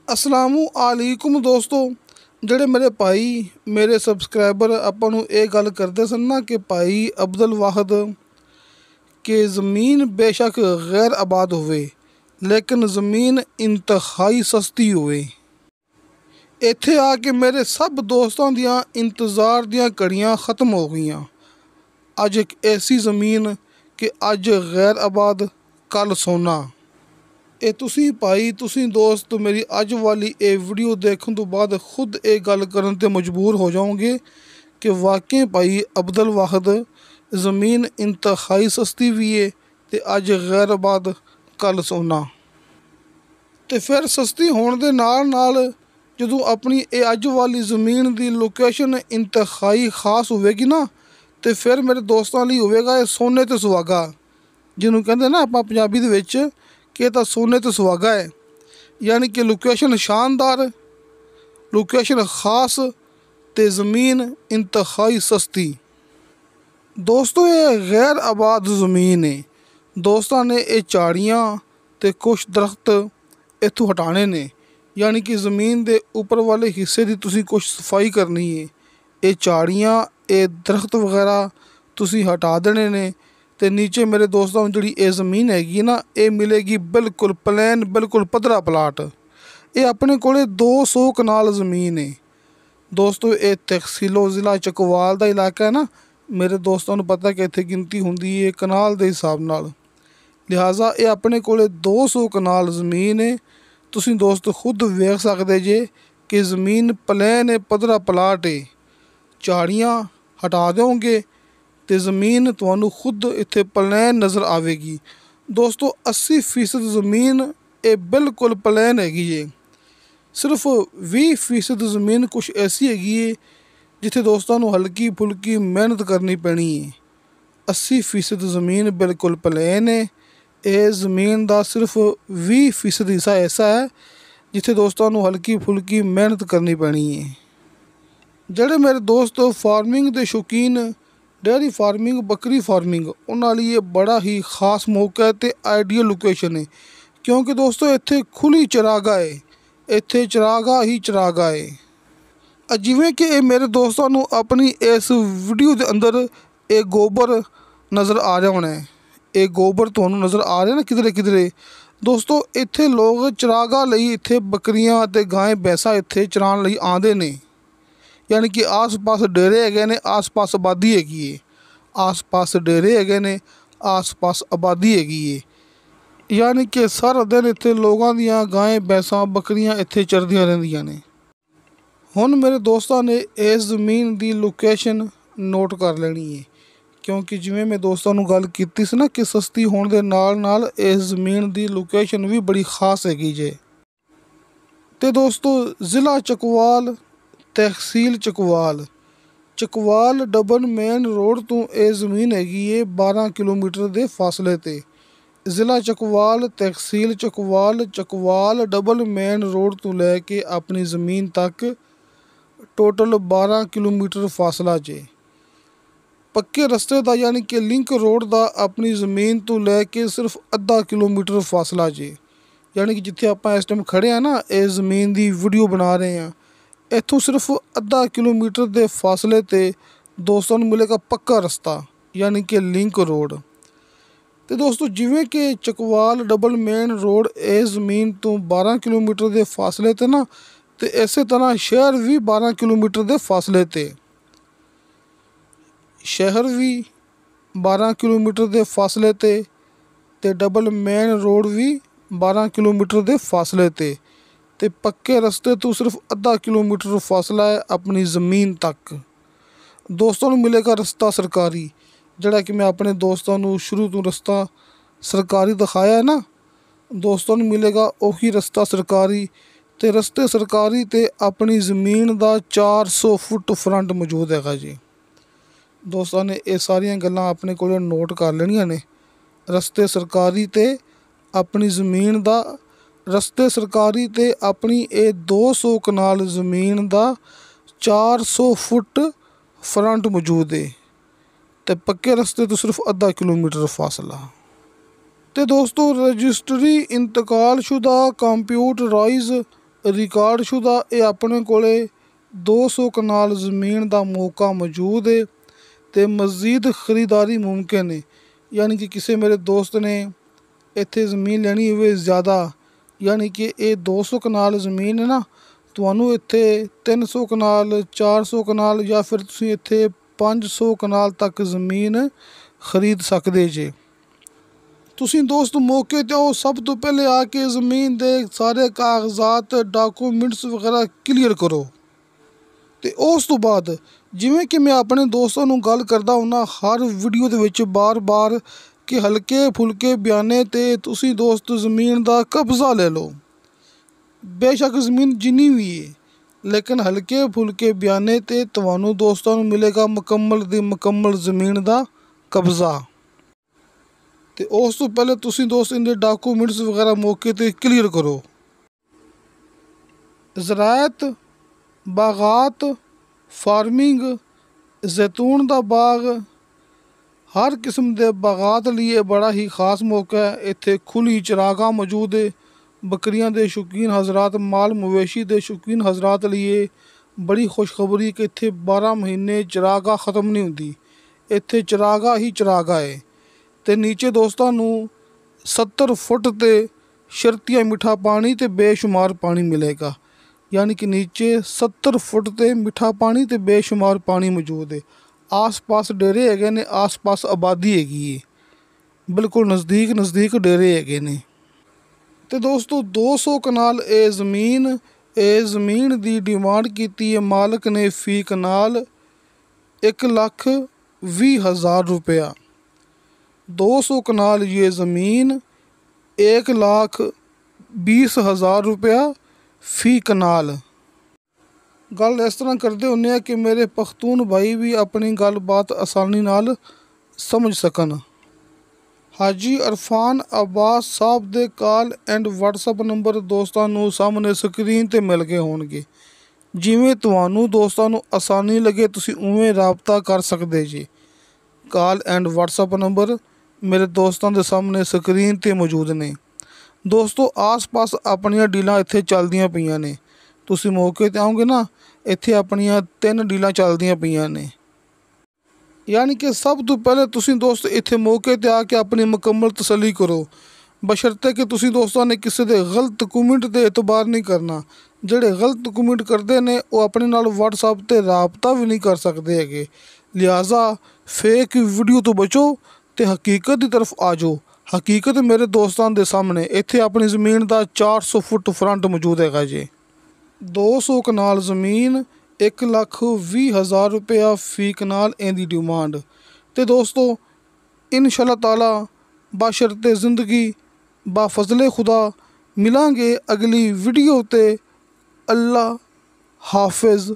ਅਸਲਾਮੁ ਅਲੈਕੁਮ ਦੋਸਤੋ। ਜਿਹੜੇ ਮੇਰੇ ਭਾਈ ਮੇਰੇ ਸਬਸਕ੍ਰਾਈਬਰ ਆਪਾਂ ਨੂੰ ਇਹ ਗੱਲ ਕਰਦੇ ਸਨ ਨਾ ਕਿ ਭਾਈ ਅਬਦੁਲ ਵਾਹਦ ਕਿ ਜ਼ਮੀਨ ਬੇਸ਼ੱਕ ਗੈਰ ਆਬਾਦ ਹੋਵੇ ਲੇਕਿਨ ਜ਼ਮੀਨ ਇੰਤਹਾਈ ਸਸਤੀ ਹੋਵੇ। ਇੱਥੇ ਆ ਕੇ ਮੇਰੇ ਸਭ ਦੋਸਤਾਂ ਦੀਆਂ ਇੰਤਜ਼ਾਰ ਦੀਆਂ ਘੜੀਆਂ ਖ਼ਤਮ ਹੋ ਗਈਆਂ। ਅੱਜ ਇੱਕ ਐਸੀ ਜ਼ਮੀਨ ਕਿ ਅੱਜ ਗੈਰ ਆਬਾਦ ਕੱਲ੍ਹ ਸੋਨਾ। ਇਹ ਤੁਸੀਂ ਦੋਸਤ ਮੇਰੀ ਅੱਜ ਵਾਲੀ ਇਹ ਵੀਡੀਓ ਦੇਖਣ ਤੋਂ ਬਾਅਦ ਖੁਦ ਇਹ ਗੱਲ ਕਰਨ 'ਤੇ ਮਜਬੂਰ ਹੋ ਜਾਓਗੇ ਕਿ ਵਾਕਈ ਭਾਈ ਅਬਦੁਲ ਵਾਹਦ ਜ਼ਮੀਨ ਇੰਤਹਾਈ ਸਸਤੀ ਵੀ ਹੈ ਅਤੇ ਅੱਜ ਗੈਰ ਆਬਾਦ ਕੱਲ੍ਹ ਸੋਨਾ। ਅਤੇ ਫਿਰ ਸਸਤੀ ਹੋਣ ਦੇ ਨਾਲ ਨਾਲ ਜਦੋਂ ਆਪਣੀ ਇਹ ਅੱਜ ਵਾਲੀ ਜ਼ਮੀਨ ਦੀ ਲੋਕੇਸ਼ਨ ਇੰਤਹਾਈ ਖਾਸ ਹੋਵੇਗੀ ਨਾ ਅਤੇ ਫਿਰ ਮੇਰੇ ਦੋਸਤਾਂ ਲਈ ਹੋਵੇਗਾ ਇਹ ਸੋਨੇ 'ਤੇ ਸੁਹਾਗਾ, ਜਿਹਨੂੰ ਕਹਿੰਦੇ ਨਾ ਆਪਾਂ ਪੰਜਾਬੀ ਦੇ ਵਿੱਚ ਕਿ ਇਹ ਤਾਂ ਸੋਨੇ 'ਤੇ ਸੁਹਾਗਾ ਹੈ। ਯਾਨੀ ਕਿ ਲੋਕੇਸ਼ਨ ਸ਼ਾਨਦਾਰ, ਲੋਕੇਸ਼ਨ ਖਾਸ ਅਤੇ ਜ਼ਮੀਨ ਇੰਤਹਾਈ ਸਸਤੀ। ਦੋਸਤੋ ਇਹ ਗੈਰ ਆਬਾਦ ਜ਼ਮੀਨ ਹੈ। ਦੋਸਤਾਂ ਨੇ ਇਹ ਝਾੜੀਆਂ ਅਤੇ ਕੁਛ ਦਰਖਤ ਇੱਥੋਂ ਹਟਾਉਣੇ ਨੇ, ਯਾਨੀ ਕਿ ਜ਼ਮੀਨ ਦੇ ਉੱਪਰ ਵਾਲੇ ਹਿੱਸੇ ਦੀ ਤੁਸੀਂ ਕੁਛ ਸਫਾਈ ਕਰਨੀ ਹੈ। ਇਹ ਝਾੜੀਆਂ ਇਹ ਦਰਖਤ ਵਗੈਰਾ ਤੁਸੀਂ ਹਟਾ ਦੇਣੇ ਨੇ ਅਤੇ ਨੀਚੇ ਮੇਰੇ ਦੋਸਤਾਂ ਨੂੰ ਜਿਹੜੀ ਇਹ ਜ਼ਮੀਨ ਹੈਗੀ ਨਾ ਇਹ ਮਿਲੇਗੀ ਬਿਲਕੁਲ ਪਲੇਨ, ਬਿਲਕੁਲ ਪੱਧਰਾ ਪਲਾਟ। ਇਹ ਆਪਣੇ ਕੋਲ 200 ਕਨਾਲ ਜ਼ਮੀਨ ਹੈ। ਦੋਸਤੋ ਇਹ ਤਹਿਸੀਲੋ ਜ਼ਿਲ੍ਹਾ ਚਕਵਾਲ ਦਾ ਇਲਾਕਾ ਹੈ ਨਾ। ਮੇਰੇ ਦੋਸਤਾਂ ਨੂੰ ਪਤਾ ਕਿ ਇੱਥੇ ਗਿਣਤੀ ਹੁੰਦੀ ਹੈ ਕਨਾਲ ਦੇ ਹਿਸਾਬ ਨਾਲ, ਲਿਹਾਜ਼ਾ ਇਹ ਆਪਣੇ ਕੋਲ 200 ਕਨਾਲ ਜ਼ਮੀਨ ਹੈ। ਤੁਸੀਂ ਦੋਸਤ ਖੁਦ ਵੇਖ ਸਕਦੇ ਜੇ ਕਿ ਜ਼ਮੀਨ ਪਲੇਨ ਹੈ, ਪੱਧਰਾ ਪਲਾਟ ਹੈ। ਝਾੜੀਆਂ ਹਟਾ ਦਿਓਗੇ ਅਤੇ ਜ਼ਮੀਨ ਤੁਹਾਨੂੰ ਖੁਦ ਇੱਥੇ ਪਲੇਨ ਨਜ਼ਰ ਆਵੇਗੀ। ਦੋਸਤੋ 80% ਜ਼ਮੀਨ ਇਹ ਬਿਲਕੁਲ ਪਲੇਨ ਹੈਗੀ ਜੇ। ਸਿਰਫ 20% ਜ਼ਮੀਨ ਕੁਛ ਐਸੀ ਹੈਗੀ ਹੈ ਜਿੱਥੇ ਦੋਸਤਾਂ ਨੂੰ ਹਲਕੀ ਫੁਲਕੀ ਮਿਹਨਤ ਕਰਨੀ ਪੈਣੀ ਹੈ। 80% ਜ਼ਮੀਨ ਬਿਲਕੁਲ ਪਲੇਨ ਹੈ। ਇਹ ਜ਼ਮੀਨ ਦਾ ਸਿਰਫ 20% ਹਿੱਸਾ ਐਸਾ ਹੈ ਜਿੱਥੇ ਦੋਸਤਾਂ ਨੂੰ ਹਲਕੀ ਫੁਲਕੀ ਮਿਹਨਤ ਕਰਨੀ ਪੈਣੀ ਹੈ। ਜਿਹੜੇ ਮੇਰੇ ਦੋਸਤ ਫਾਰਮਿੰਗ ਦੇ ਸ਼ੌਕੀਨ, ਡੇਅਰੀ ਫਾਰਮਿੰਗ, ਬੱਕਰੀ ਫਾਰਮਿੰਗ, ਉਹਨਾਂ ਲਈ ਇਹ ਬੜਾ ਹੀ ਖਾਸ ਮੌਕਾ ਹੈ ਅਤੇ ਆਈਡੀਅਲ ਲੋਕੇਸ਼ਨ ਹੈ। ਕਿਉਂਕਿ ਦੋਸਤੋ ਇੱਥੇ ਖੁੱਲ੍ਹੀ ਚਰਾਗਾਹ ਹੈ, ਇੱਥੇ ਚਰਾਗਾਹ ਹੀ ਚਰਾਗਾਹ ਹੈ। ਜਿਵੇਂ ਕਿ ਇਹ ਮੇਰੇ ਦੋਸਤਾਂ ਨੂੰ ਆਪਣੀ ਇਸ ਵੀਡੀਓ ਦੇ ਅੰਦਰ ਇਹ ਗੋਬਰ ਨਜ਼ਰ ਆ ਰਿਹਾ ਹੋਣਾ ਹੈ। ਇਹ ਗੋਬਰ ਤੁਹਾਨੂੰ ਨਜ਼ਰ ਆ ਰਿਹਾ ਨਾ ਕਿਧਰੇ ਕਿਧਰੇ। ਦੋਸਤੋ ਇੱਥੇ ਲੋਕ ਚਰਾਗਾਹ ਲਈ ਇੱਥੇ ਬੱਕਰੀਆਂ ਅਤੇ ਗਾਂ ਭੈਂਸਾਂ ਇੱਥੇ ਚਰਾਉਣ ਲਈ ਆਉਂਦੇ ਨੇ। ਯਾਨੀ ਕਿ ਆਸ ਪਾਸ ਡੇਰੇ ਹੈਗੇ ਨੇ, ਆਸ ਪਾਸ ਆਬਾਦੀ ਹੈਗੀ ਹੈ। ਆਸ ਪਾਸ ਡੇਰੇ ਹੈਗੇ ਨੇ, ਆਸ ਪਾਸ ਆਬਾਦੀ ਹੈਗੀ ਹੈ। ਯਾਨੀ ਕਿ ਸਾਰਾ ਦਿਨ ਇੱਥੇ ਲੋਕਾਂ ਦੀਆਂ ਗਾਂ ਭੈਂਸਾਂ ਬੱਕਰੀਆਂ ਇੱਥੇ ਚਰਦੀਆਂ ਰਹਿੰਦੀਆਂ ਨੇ। ਹੁਣ ਮੇਰੇ ਦੋਸਤਾਂ ਨੇ ਇਸ ਜ਼ਮੀਨ ਦੀ ਲੋਕੇਸ਼ਨ ਨੋਟ ਕਰ ਲੈਣੀ ਹੈ, ਕਿਉਂਕਿ ਜਿਵੇਂ ਮੈਂ ਦੋਸਤਾਂ ਨੂੰ ਗੱਲ ਕੀਤੀ ਸੀ ਨਾ ਕਿ ਸਸਤੀ ਹੋਣ ਦੇ ਨਾਲ ਨਾਲ ਇਸ ਜ਼ਮੀਨ ਦੀ ਲੋਕੇਸ਼ਨ ਵੀ ਬੜੀ ਖਾਸ ਹੈਗੀ ਜੇ। ਅਤੇ ਦੋਸਤੋ ਜ਼ਿਲ੍ਹਾ ਚਕਵਾਲ, ਤਹਿਸੀਲ Chakwal, Chakwal double main road ਤੋਂ ਇਹ ਜ਼ਮੀਨ ਹੈਗੀ ਹੈ 12 ਕਿਲੋਮੀਟਰ ਦੇ ਫਾਸਲੇ 'ਤੇ। ਜ਼ਿਲ੍ਹਾ ਚਕਵਾਲ, ਤਹਿਸੀਲ Chakwal, Chakwal double main road ਤੋਂ ਲੈ ਕੇ ਆਪਣੀ ਜ਼ਮੀਨ ਤੱਕ ਟੋਟਲ 12 ਕਿਲੋਮੀਟਰ ਫਾਸਲਾ ਜੇ। ਪੱਕੇ ਰਸਤੇ ਦਾ ਯਾਨੀ ਕਿ ਲਿੰਕ ਰੋਡ ਦਾ ਆਪਣੀ ਜ਼ਮੀਨ ਤੋਂ ਲੈ ਕੇ ਸਿਰਫ ਅੱਧਾ ਕਿਲੋਮੀਟਰ ਫਾਸਲਾ ਜੇ। ਯਾਨੀ ਕਿ ਜਿੱਥੇ ਆਪਾਂ ਇਸ ਟਾਈਮ ਖੜ੍ਹੇ ਹਾਂ ਨਾ, ਇਹ ਜ਼ਮੀਨ ਦੀ ਵੀਡੀਓ ਬਣਾ ਰਹੇ ਹਾਂ, ਇੱਥੋਂ ਸਿਰਫ ਅੱਧਾ ਕਿਲੋਮੀਟਰ ਦੇ ਫਾਸਲੇ 'ਤੇ ਦੋਸਤਾਂ ਨੂੰ ਮਿਲੇਗਾ ਪੱਕਾ ਰਸਤਾ, ਯਾਨੀ ਕਿ ਲਿੰਕ ਰੋਡ। ਅਤੇ ਦੋਸਤੋ ਜਿਵੇਂ ਕਿ ਚਕਵਾਲ ਡਬਲ ਮੇਨ ਰੋਡ ਇਸ ਜ਼ਮੀਨ ਤੋਂ 12 ਕਿਲੋਮੀਟਰ ਦੇ ਫਾਸਲੇ 'ਤੇ ਨਾ, ਅਤੇ ਇਸੇ ਤਰ੍ਹਾਂ ਸ਼ਹਿਰ ਵੀ 12 ਕਿਲੋਮੀਟਰ ਦੇ ਫਾਸਲੇ 'ਤੇ, ਸ਼ਹਿਰ ਵੀ 12 ਕਿਲੋਮੀਟਰ ਦੇ ਫਾਸਲੇ 'ਤੇ ਅਤੇ ਡਬਲ ਮੇਨ ਰੋਡ ਵੀ 12 ਕਿਲੋਮੀਟਰ ਦੇ ਫਾਸਲੇ 'ਤੇ ਅਤੇ ਪੱਕੇ ਰਸਤੇ ਤੋਂ ਸਿਰਫ ਅੱਧਾ ਕਿਲੋਮੀਟਰ ਫਾਸਲਾ ਹੈ ਆਪਣੀ ਜ਼ਮੀਨ ਤੱਕ। ਦੋਸਤਾਂ ਨੂੰ ਮਿਲੇਗਾ ਰਸਤਾ ਸਰਕਾਰੀ, ਜਿਹੜਾ ਕਿ ਮੈਂ ਆਪਣੇ ਦੋਸਤਾਂ ਨੂੰ ਸ਼ੁਰੂ ਤੋਂ ਰਸਤਾ ਸਰਕਾਰੀ ਦਿਖਾਇਆ ਹੈ ਨਾ, ਦੋਸਤਾਂ ਨੂੰ ਮਿਲੇਗਾ ਉਹੀ ਰਸਤਾ ਸਰਕਾਰੀ। ਅਤੇ ਰਸਤੇ ਸਰਕਾਰੀ 'ਤੇ ਆਪਣੀ ਜ਼ਮੀਨ ਦਾ 400 ਫੁੱਟ ਫਰੰਟ ਮੌਜੂਦ ਹੈਗਾ ਜੀ। ਦੋਸਤਾਂ ਨੇ ਇਹ ਸਾਰੀਆਂ ਗੱਲਾਂ ਆਪਣੇ ਕੋਲ ਨੋਟ ਕਰ ਲੈਣੀਆਂ ਨੇ। ਰਸਤੇ ਸਰਕਾਰੀ 'ਤੇ ਆਪਣੀ ਜ਼ਮੀਨ ਦਾ, ਰਸਤੇ ਸਰਕਾਰੀ 'ਤੇ ਆਪਣੀ ਇਹ 200 ਕਨਾਲ ਜ਼ਮੀਨ ਦਾ 400 ਫੁੱਟ ਫਰੰਟ ਮੌਜੂਦ ਹੈ ਅਤੇ ਪੱਕੇ ਰਸਤੇ ਤੋਂ ਸਿਰਫ ਅੱਧਾ ਕਿਲੋਮੀਟਰ ਫਾਸਲਾ। ਅਤੇ ਦੋਸਤੋ ਰਜਿਸਟਰੀ ਇੰਤਕਾਲਸ਼ੁਦਾ ਕੰਪਿਊਟਰਾਈਜ਼ ਰਿਕਾਰਡਸ਼ੁਦਾ ਇਹ ਆਪਣੇ ਕੋਲੇ 200 ਕਨਾਲ ਜ਼ਮੀਨ ਦਾ ਮੌਕਾ ਮੌਜੂਦ ਹੈ ਤੇ ਮਜ਼ੀਦ ਖਰੀਦਾਰੀ ਮੁਮਕਿਨ ਹੈ। ਯਾਨੀ ਕਿ ਕਿਸੇ ਮੇਰੇ ਦੋਸਤ ਨੇ ਇੱਥੇ ਜ਼ਮੀਨ ਲੈਣੀ ਹੋਵੇ ਜ਼ਿਆਦਾ, ਯਾਨੀ ਕਿ ਇਹ 200 ਕਨਾਲ ਜ਼ਮੀਨ ਹੈ ਨਾ, ਤੁਹਾਨੂੰ ਇੱਥੇ 300 ਕਨਾਲ 400 ਕਨਾਲ ਜਾਂ ਫਿਰ ਤੁਸੀਂ ਇੱਥੇ 500 ਕਨਾਲ ਤੱਕ ਜ਼ਮੀਨ ਖਰੀਦ ਸਕਦੇ ਜੇ। ਤੁਸੀਂ ਦੋਸਤ ਮੌਕੇ 'ਤੇ ਆਓ, ਸਭ ਤੋਂ ਪਹਿਲੇ ਆ ਕੇ ਜ਼ਮੀਨ ਦੇ ਸਾਰੇ ਕਾਗਜ਼ਾਤ ਡਾਕੂਮੈਂਟਸ ਵਗੈਰਾ ਕਲੀਅਰ ਕਰੋ ਅਤੇ ਉਸ ਤੋਂ ਬਾਅਦ ਜਿਵੇਂ ਕਿ ਮੈਂ ਆਪਣੇ ਦੋਸਤਾਂ ਨੂੰ ਗੱਲ ਕਰਦਾ ਹੁੰਦਾ ਹਰ ਵੀਡੀਓ ਦੇ ਵਿੱਚ ਬਾਰ-ਬਾਰ ਕਿ ਹਲਕੇ ਫੁਲਕੇ ਬਿਆਨੇ 'ਤੇ ਤੁਸੀਂ ਦੋਸਤ ਜ਼ਮੀਨ ਦਾ ਕਬਜ਼ਾ ਲੈ ਲਓ। ਬੇਸ਼ੱਕ ਜ਼ਮੀਨ ਜਿੰਨੀ ਵੀ ਹੈ, ਲੇਕਿਨ ਹਲਕੇ ਫੁਲਕੇ ਬਿਆਨੇ 'ਤੇ ਤੁਹਾਨੂੰ ਦੋਸਤਾਂ ਨੂੰ ਮਿਲੇਗਾ ਮੁਕੰਮਲ ਦੀ ਮੁਕੰਮਲ ਜ਼ਮੀਨ ਦਾ ਕਬਜ਼ਾ। ਅਤੇ ਉਸ ਤੋਂ ਪਹਿਲੇ ਤੁਸੀਂ ਦੋਸਤ ਇਹਦੇ ਡਾਕੂਮੈਂਟਸ ਵਗੈਰਾ ਮੌਕੇ 'ਤੇ ਕਲੀਅਰ ਕਰੋ। ਜ਼ਰਾਅਤ, ਬਾਗਾਤ, ਫਾਰਮਿੰਗ, ਜ਼ੈਤੂਨ ਦਾ ਬਾਗ, ਹਰ ਕਿਸਮ ਦੇ ਬਾਗਾਤ ਲਈ ਇਹ ਬੜਾ ਹੀ ਖਾਸ ਮੌਕਾ ਹੈ। ਇੱਥੇ ਖੁੱਲ੍ਹੀ ਚਰਾਗਾਹ ਮੌਜੂਦ ਹੈ। ਬੱਕਰੀਆਂ ਦੇ ਸ਼ੌਕੀਨ ਹਜ਼ਰਾਤ, ਮਾਲ ਮਵੇਸ਼ੀ ਦੇ ਸ਼ੌਕੀਨ ਹਜ਼ਰਾਤ ਲਈ ਇਹ ਬੜੀ ਖੁਸ਼ਖਬਰੀ ਕਿ ਇੱਥੇ 12 ਮਹੀਨੇ ਚਰਾਗਾਹ ਖ਼ਤਮ ਨਹੀਂ ਹੁੰਦੀ, ਇੱਥੇ ਚਰਾਗਾਹ ਹੀ ਚਰਾਗਾਹ ਹੈ। ਅਤੇ ਨੀਚੇ ਦੋਸਤਾਂ ਨੂੰ 70 ਫੁੱਟ 'ਤੇ ਸ਼ਰਤੀਆ ਮਿੱਠਾ ਪਾਣੀ ਅਤੇ ਬੇਸ਼ੁਮਾਰ ਪਾਣੀ ਮਿਲੇਗਾ। ਯਾਨੀ ਕਿ ਨੀਚੇ 70 ਫੁੱਟ 'ਤੇ ਮਿੱਠਾ ਪਾਣੀ ਅਤੇ ਬੇਸ਼ੁਮਾਰ ਪਾਣੀ ਮੌਜੂਦ ਹੈ। ਆਸ ਪਾਸ ਡੇਰੇ ਹੈਗੇ ਨੇ, ਆਸ ਪਾਸ ਆਬਾਦੀ ਹੈਗੀ ਹੈ, ਬਿਲਕੁਲ ਨਜ਼ਦੀਕ ਡੇਰੇ ਹੈਗੇ ਨੇ। ਅਤੇ ਦੋਸਤੋ 200 ਕਨਾਲ ਇਹ ਜ਼ਮੀਨ ਦੀ ਡਿਮਾਂਡ ਕੀਤੀ ਹੈ ਮਾਲਕ ਨੇ ਫੀ ਕਨਾਲ 1,20,000 रुपया। 200 कनाल ये ज़मीन 1,20,000 रुपया फ़ी कनाल। गल इस तरह करते हुन्ने कि मेरे पख्तून भाई भी अपनी गल बात आसानी नाल समझ सकन। हाजी अरफान अब्बास साहब दे कॉल एंड व्हाट्सअप नंबर दोस्तां नूं सामने स्क्रीन ते मिल गए होणगे। जिवें तुहानूं दोस्तां नूं आसानी लगे तुसीं उवें राबता कर सकदे जी। कॉल एंड व्हाट्सअप नंबर मेरे दोस्तों के सामने स्क्रीन ते मौजूद ने। दोस्तों आस पास अपनियां डीलां इत्थे चलदियां पईयां ने, तुसीं मौके ते आओगे ना, इत्थे अपनियां 3 डीलां चलदियां पईयां ने। यानी कि सब तो पहले तुसीं दोस्त इत्थे मौके ते आके अपनी मुकम्मल तसल्ली करो, बशर्ते कि तुसीं दोस्तां ने किसी दे गलत कमेंट ते एतबार नहीं करना। ਜਿਹੜੇ गलत कमेंट करते ने वो अपने नाल व्हाट्सअप ते राबता भी नहीं कर सकते हैगे। लिहाजा फेक वीडियो तो बचो ते हकीकत की तरफ आ जाओ। हकीकत मेरे दोस्तों के सामने इत्थे अपनी ज़मीन का 400 फुट फ्रंट मौजूद है जी। 200 कनाल ज़मीन 1,20,000 रुपया फ़ी कनाल इहदी डिमांड। तो दोस्तों इंशाअल्लाह ताला बाशरते ज़िंदगी बाफजले खुदा मिलांगे अगली वीडियो ते। अल्लाह हाफिज़।